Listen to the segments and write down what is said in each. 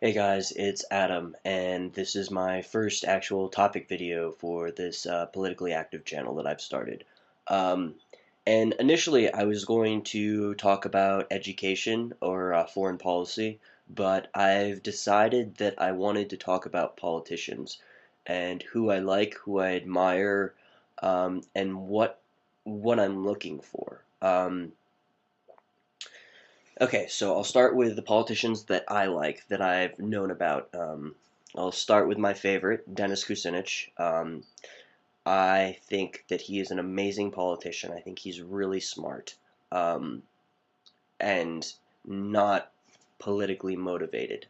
Hey guys, it's Adam, and this is my first actual topic video for this politically active channel that I've started. Um, and initially, I was going to talk about education or foreign policy, but I've decided that I wanted to talk about politicians and who I like, who I admire, and what I'm looking for. Okay, so I'll start with the politicians that I like, that I've known about. I'll start with my favorite, Dennis Kucinich. I think that he is an amazing politician. I think he's really smart, um, and not politically motivated.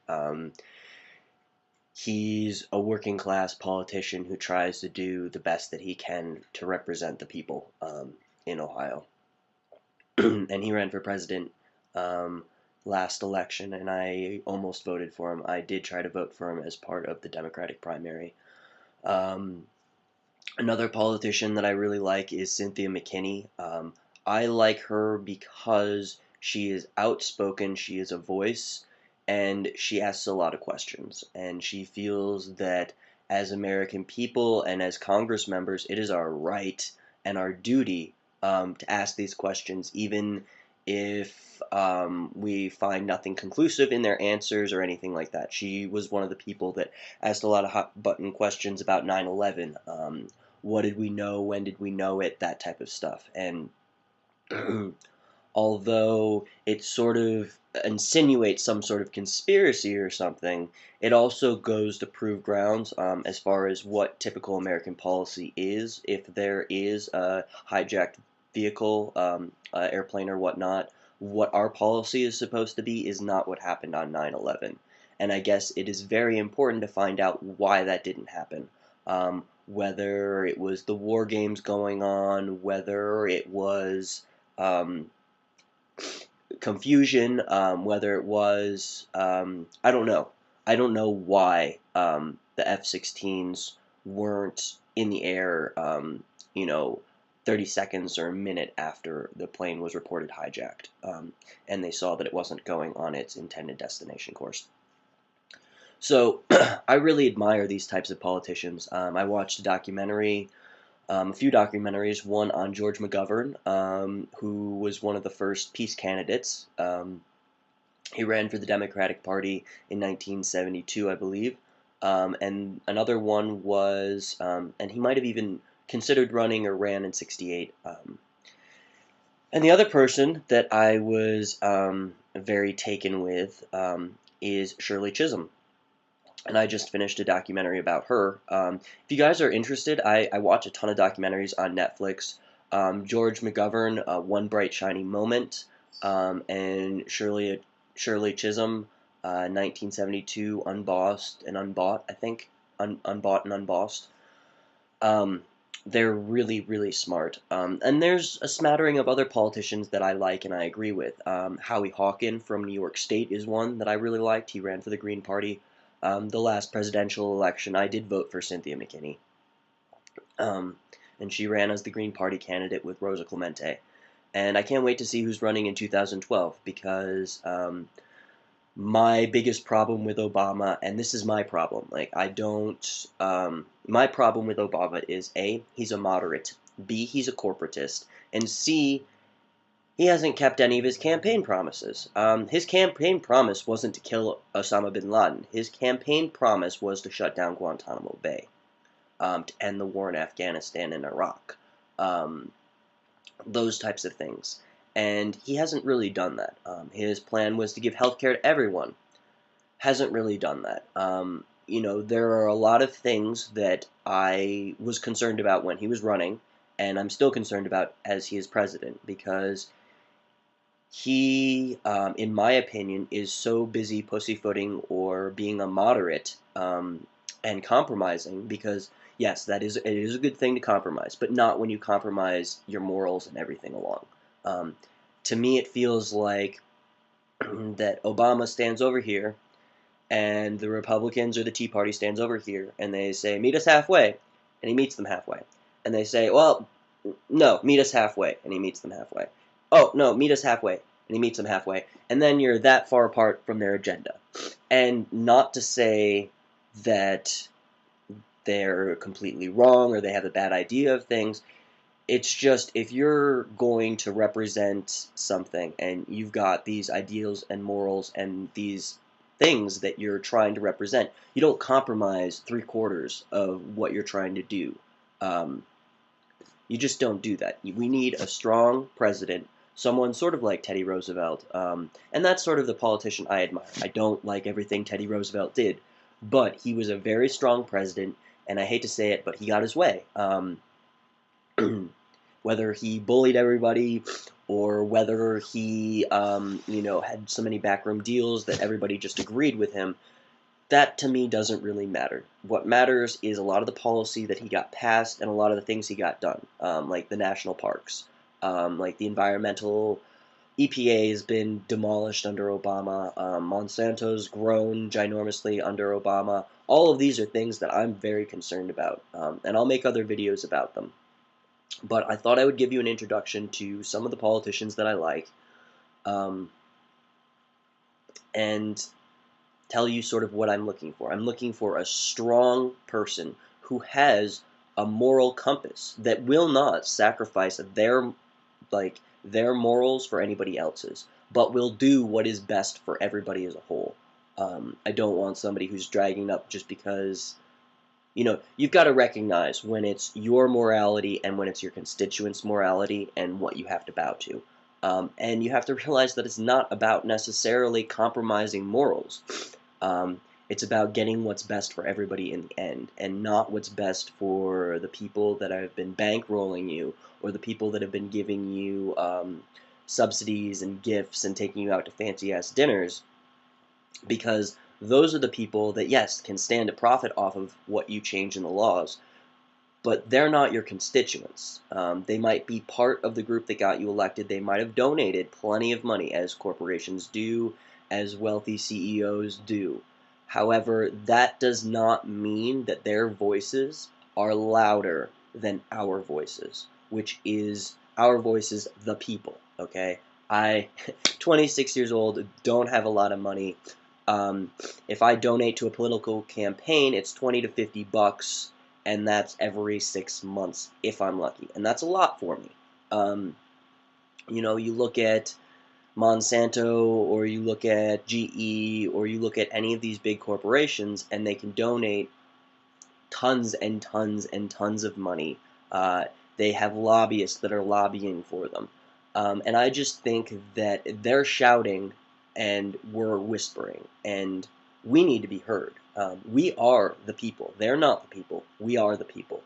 He's a working class politician who tries to do the best that he can to represent the people in Ohio. And he ran for president um, last election, and I almost voted for him. I did try to vote for him as part of the Democratic primary. Um, Another politician that I really like is Cynthia McKinney. I like her because she is outspoken, she is a voice, and she asks a lot of questions. And she feels that as American people and as Congress members, it is our right and our duty to ask these questions, even if we find nothing conclusive in their answers or anything like that. She was one of the people that asked a lot of hot button questions about 9/11. What did we know? When did we know it? That type of stuff. And although it sort of insinuates some sort of conspiracy or something, it also goes to prove grounds as far as what typical American policy is. If there is a hijacked vehicle, airplane or whatnot, what our policy is supposed to be is not what happened on 9/11. And I guess it is very important to find out why that didn't happen. Whether it was the war games going on, whether it was um, confusion, whether it was, I don't know. I don't know why the F-16s weren't in the air, you know, 30 seconds or a minute after the plane was reported hijacked, and they saw that it wasn't going on its intended destination course. So I really admire these types of politicians. I watched a few documentaries, one on George McGovern, who was one of the first peace candidates. He ran for the Democratic Party in 1972, I believe. And another one was, and he might have even considered running or ran in 68. And the other person that I was very taken with is Shirley Chisholm, and I just finished a documentary about her. If you guys are interested, I watch a ton of documentaries on Netflix. George McGovern, One Bright Shiny Moment, and Shirley Chisholm, 1972, Unbossed and Unbought, I think. Unbought and Unbossed. Um, they're really, really smart. And there's a smattering of other politicians that I like and I agree with. Howie Hawkins from New York State is one that I really liked. He ran for the Green Party. The last presidential election, I did vote for Cynthia McKinney. Um, and she ran as the Green Party candidate with Rosa Clemente. And I can't wait to see who's running in 2012 because my biggest problem with Obama, and this is my problem, like, my problem with Obama is A, he's a moderate, B, he's a corporatist, and C, he hasn't kept any of his campaign promises. His campaign promise wasn't to kill Osama bin Laden. His campaign promise was to shut down Guantanamo Bay, to end the war in Afghanistan and Iraq. Um, those types of things. And he hasn't really done that. His plan was to give health care to everyone. Hasn't really done that. There are a lot of things that I was concerned about when he was running, and I'm still concerned about as he is president, because he, in my opinion, is so busy pussyfooting or being a moderate and compromising. Because yes, it is a good thing to compromise, but not when you compromise your morals and everything along. Um, to me, it feels like that Obama stands over here, and the Republicans or the Tea Party stands over here, and they say, "Meet us halfway," and he meets them halfway. And they say, "Well, no, meet us halfway," and he meets them halfway. "Oh, no, meet us halfway," and he meets them halfway. And then you're that far apart from their agenda. And not to say that they're completely wrong or they have a bad idea of things. It's just, if you're going to represent something and you've got these ideals and morals and these things that you're trying to represent, you don't compromise three-quarters of what you're trying to do. Um, you just don't do that. We need a strong president, someone sort of like Teddy Roosevelt, and that's sort of the politician I admire. I don't like everything Teddy Roosevelt did, but he was a very strong president, and I hate to say it, but he got his way. Whether he bullied everybody or whether he, had so many backroom deals that everybody just agreed with him, that to me doesn't really matter. What matters is a lot of the policy that he got passed and a lot of the things he got done, like the national parks, like the environmental. EPA has been demolished under Obama. Monsanto's grown ginormously under Obama. All of these are things that I'm very concerned about, and I'll make other videos about them. But I thought I would give you an introduction to some of the politicians that I like, um, and tell you sort of what I'm looking for. I'm looking for a strong person who has a moral compass that will not sacrifice their morals for anybody else's, but will do what is best for everybody as a whole. I don't want somebody who's dragging up just because, you've got to recognize when it's your morality and when it's your constituents' morality and what you have to bow to. And you have to realize that it's not about necessarily compromising morals. It's about getting what's best for everybody in the end, and not what's best for the people that have been bankrolling you, or the people that have been giving you subsidies and gifts and taking you out to fancy-ass dinners, because those are the people that, yes, can stand to profit off of what you change in the laws, but they're not your constituents. They might be part of the group that got you elected. They might have donated plenty of money, as corporations do, as wealthy CEOs do. However, that does not mean that their voices are louder than our voices, which is our voices, the people, okay? 26 years old, don't have a lot of money. If I donate to a political campaign, it's 20 to 50 bucks, and that's every 6 months if I'm lucky, and that's a lot for me. You look at Monsanto, or you look at GE, or you look at any of these big corporations, and they can donate tons and tons and tons of money. They have lobbyists that are lobbying for them. And I just think that they're shouting and we're whispering, and we need to be heard. We are the people. They're not the people. We are the people.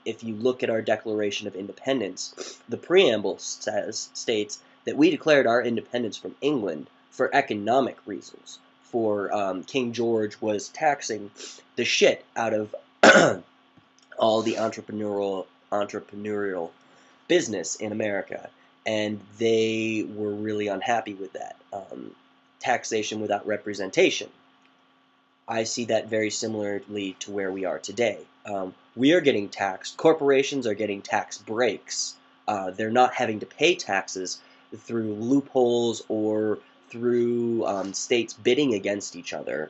If you look at our Declaration of Independence, the preamble states that we declared our independence from England for economic reasons. For King George was taxing the shit out of all the entrepreneurial business in America, and they were really unhappy with that. Taxation without representation. I see that very similarly to where we are today. We are getting taxed. Corporations are getting tax breaks. They're not having to pay taxes through loopholes or through states bidding against each other.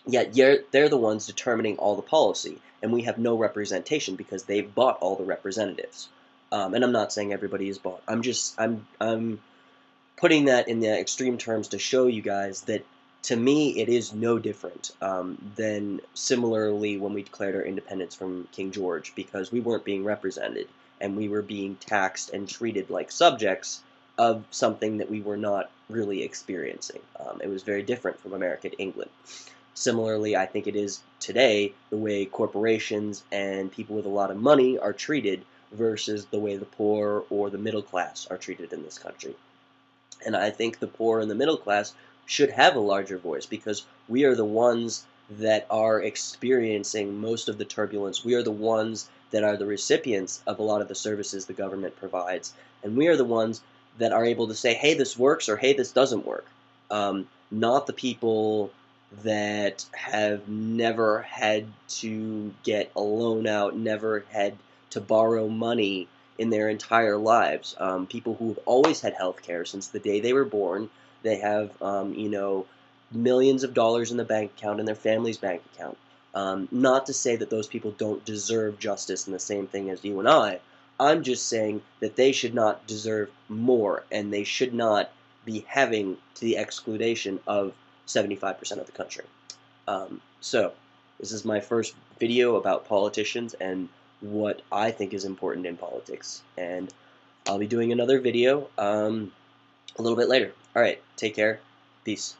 Yet they're the ones determining all the policy, and we have no representation because they've bought all the representatives. And I'm not saying everybody is bought. I'm putting that in the extreme terms to show you guys that, to me, it is no different than similarly when we declared our independence from King George, because we weren't being represented, and we were being taxed and treated like subjects of something that we were not really experiencing. It was very different from America to England. Similarly, I think it is today the way corporations and people with a lot of money are treated versus the way the poor or the middle class are treated in this country. And I think the poor and the middle class should have a larger voice, because we are the ones that are experiencing most of the turbulence. We are the ones that are the recipients of a lot of the services the government provides. And we are the ones that are able to say, hey, this works, or hey, this doesn't work. Not the people that have never had to get a loan out, never had to borrow money in their entire lives. People who have always had health care since the day they were born. They have, millions of dollars in the bank account, in their family's bank account. Not to say that those people don't deserve justice and the same thing as you and I. I'm just saying that they should not deserve more, and they should not be having to the excludation of 75% of the country. So, this is my first video about politicians and what I think is important in politics. And I'll be doing another video a little bit later. Alright, take care. Peace.